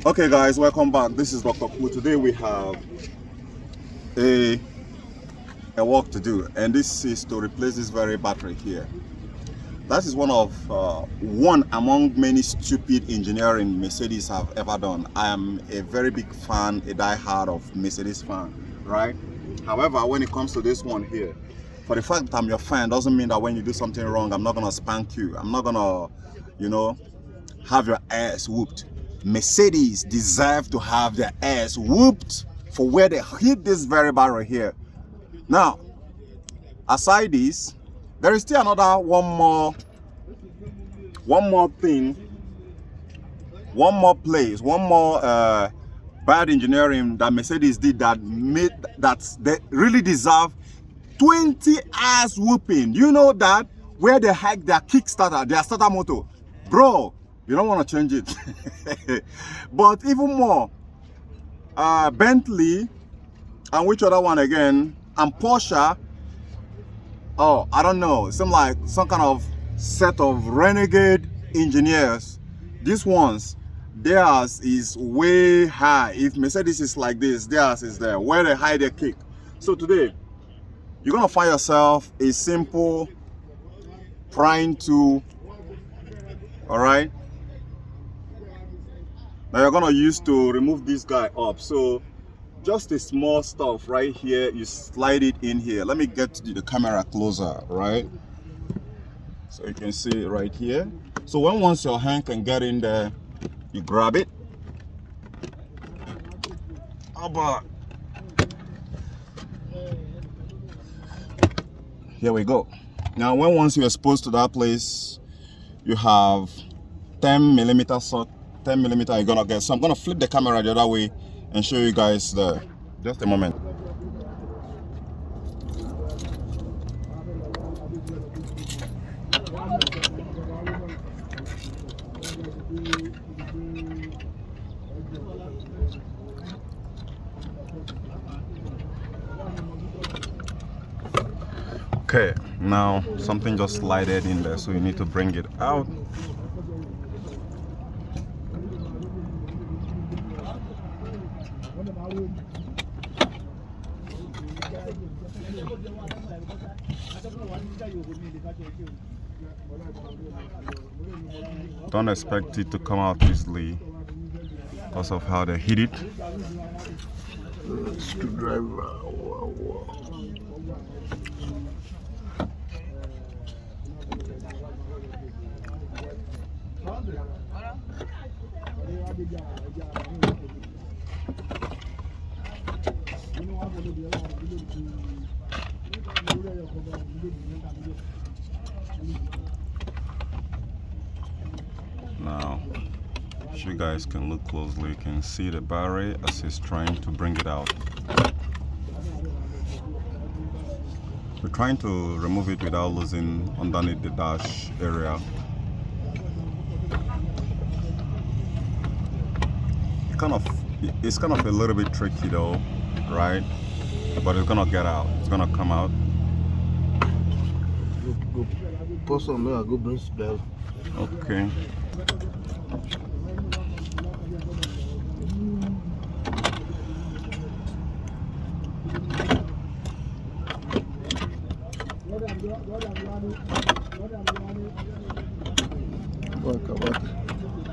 Okay guys, welcome back. This is Dr. Ku. Today we have a work to do, and this is to replace this very battery here. That is one among many stupid engineering Mercedes have ever done. I am a very big fan, a die-hard of Mercedes fan, right? However, when it comes to this one here, for the fact that I'm your fan doesn't mean that when you do something wrong, I'm not gonna spank you. I'm not gonna, have your ass whooped. Mercedes deserve to have their ass whooped for where they hit this very barrel here. Now, aside this, there is still another one more thing, one more place, one more bad engineering that Mercedes did that they really deserve 20 ass whooping. You know that where they hack their Kickstarter, their starter motor, bro. You don't want to change it. But even more, Bentley, and which other one again, and Porsche. Oh, I don't know. Seem like some kind of set of renegade engineers. These ones, theirs is way high. If Mercedes is like this, theirs is there. Where they hide their kick. So today, you're gonna find yourself a simple prying tool. All right. Now you're gonna use to remove this guy up. So just a small stuff right here, you slide it in here. Let me get the camera closer, right? So you can see it right here. So once your hand can get in there, you grab it. Here we go. Now once you're exposed to that place, you have 10 millimeter, so 10 millimeter you're gonna get. So I'm gonna flip the camera the other way and show you guys there. Just a moment. Okay, now something just slided in there, so you need to bring it out. Don't expect it to come out easily because of how they hit it. Screwdriver. Now, if you guys can look closely, you can see the battery as he's trying to bring it out. We're trying to remove it without losing underneath the dash area. It's kind of a little bit tricky though, right? But it's gonna get out. It's gonna come out. Go pause on there. Go bring bell. Okay.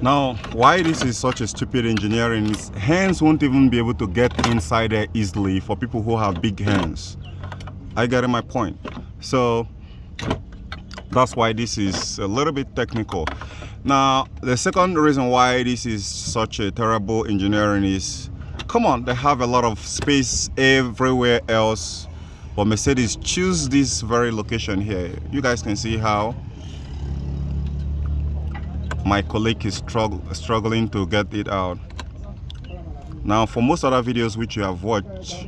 Now, why this is such a stupid engineering is hands won't even be able to get inside there easily for people who have big hands. I get my point. So that's why this is a little bit technical. Now, the second reason why this is such a terrible engineering is, come on, they have a lot of space everywhere else, but Mercedes choose this very location here. You guys can see how my colleague is struggling to get it out. Now, for most other videos which you have watched,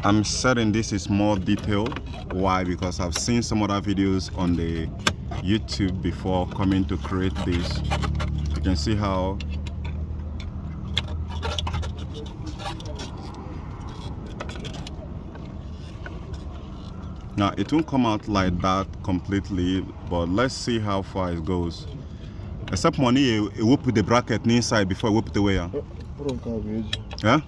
I'm certain this is more detailed. Why? Because I've seen some other videos on the YouTube before coming to create this. You can see how now it won't come out like that completely, but let's see how far it goes. Except money, you will put the bracket inside before we put the wire. Yeah?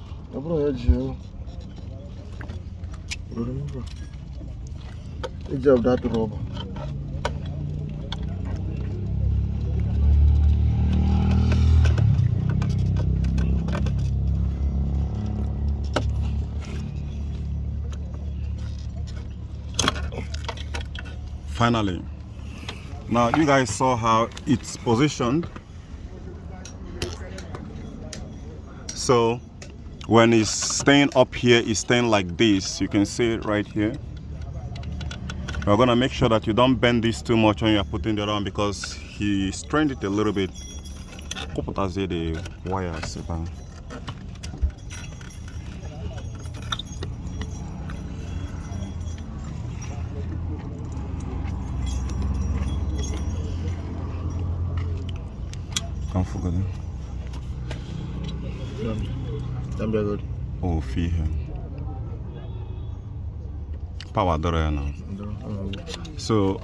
Good job, that rubber. Finally. Now you guys saw how it's positioned. So when it's staying up here, it's staying like this. You can see it right here. We're gonna make sure that you don't bend this too much when you're putting it on, because he strained it a little bit. The wire. Can't forget it. That'll be good. Oh, fee here. Power door now. So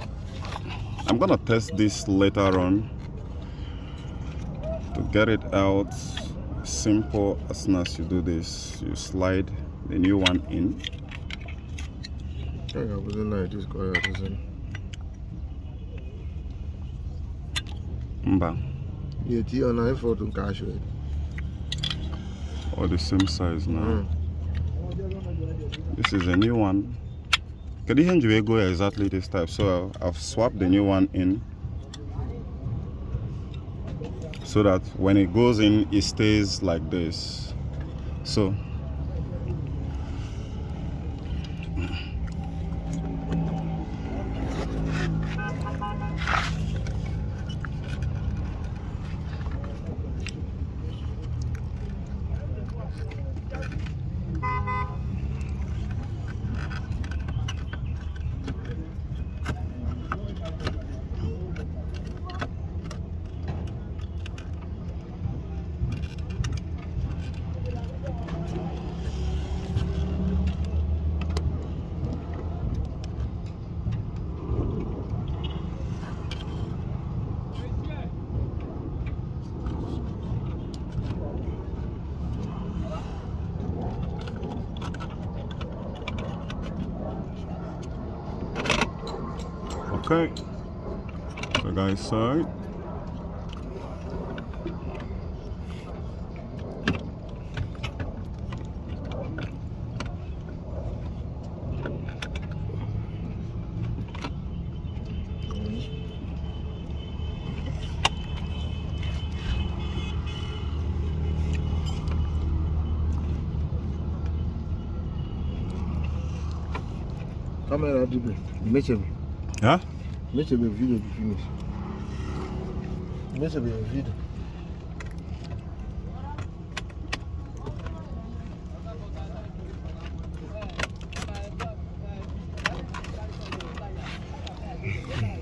I'm gonna test this later on to get it out. Simple. As soon as you do this, you slide the new one in. All the same size now. This is a new one. Can you go exactly this type? So I've swapped the new one in so that when it goes in, it stays like this. So okay, so guys, side. Camera, do it. Yeah? Make a video to finish. Make a video.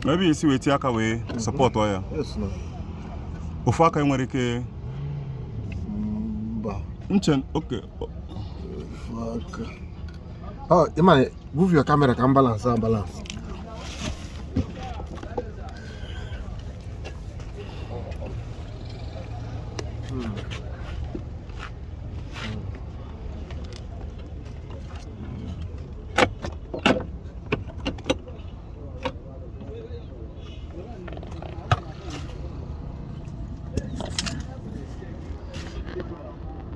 Maybe you see where Tiaka way support wire. Yes, no. Ofaka America. Okay. Fuck. Oh, you might move your camera, can balance.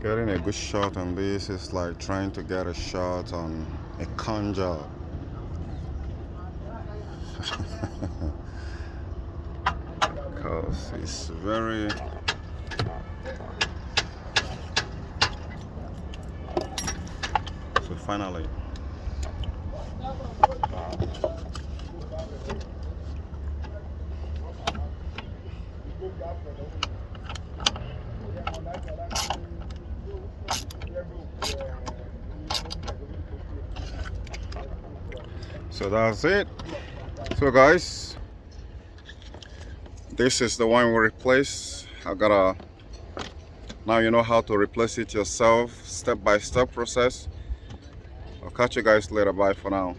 Getting a good shot on this is like trying to get a shot on a con job. Because it's very so finally so that's it. So guys, this is the one we replace. Now you know how to replace it yourself, step-by-step process. I'll catch you guys later. Bye for now.